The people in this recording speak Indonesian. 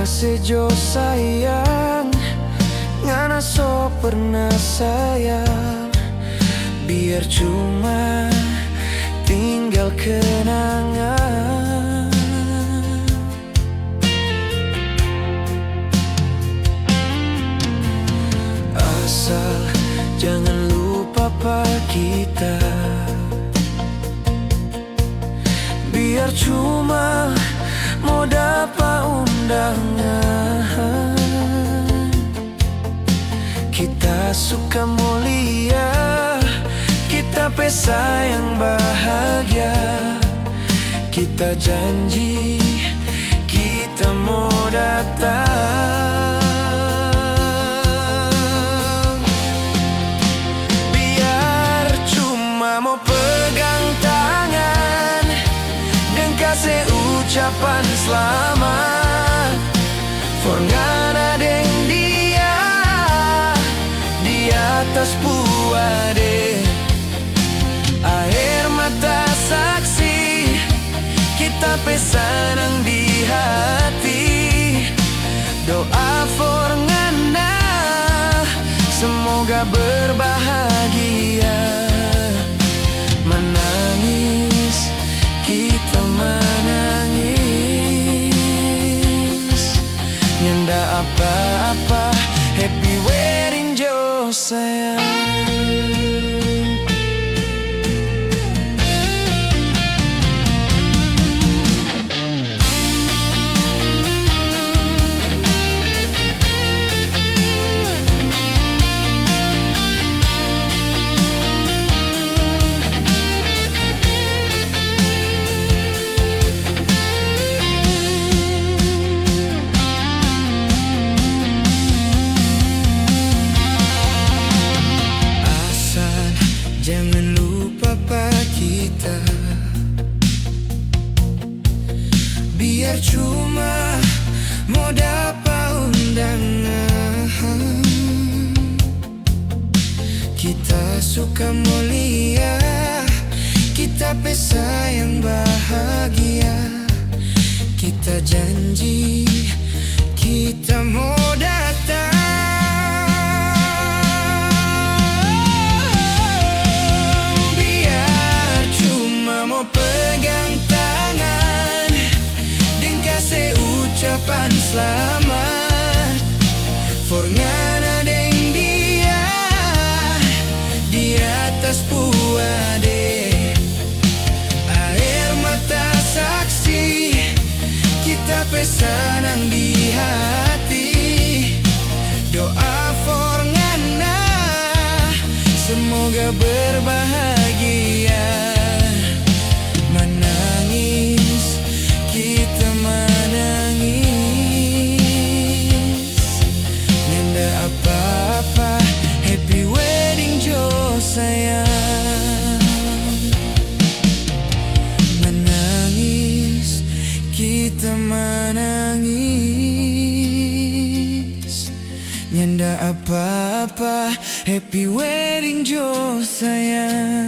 sejo sayang, ngana so pernah sayang. Biar cuma tinggal kenangan. Asal jangan lupa pak kita. Biar cuma mau dapat undangan. Kita suka mulia, kita pesta yang bahagia. Kita janji kita mau datang. Biar cuma mau pegang tangan dan kasih ucapan selamat. For ngana deng dia di atas puade. Air mata saksi kita pesanang di hati. Doa for ngana semoga berbahagia. Menangis kita menangis, nyanda apa-apa. Happy wedding Jo sayang. Jangan lupa pak kita. Biar cuma mau dapat undangan. Kita suka mulia, kita pesta yang bahagia. Kita janji kita mau datang. Ucapan selamat for ngana deng dia di atas puade. Air mata saksi kita pesanang di hati. Doa for ngana semoga berbahagia. Menangis kita apa-apa. Happy wedding Jo sayang. Menangis kita menangis, nyanda apa-apa. Happy wedding Jo sayang.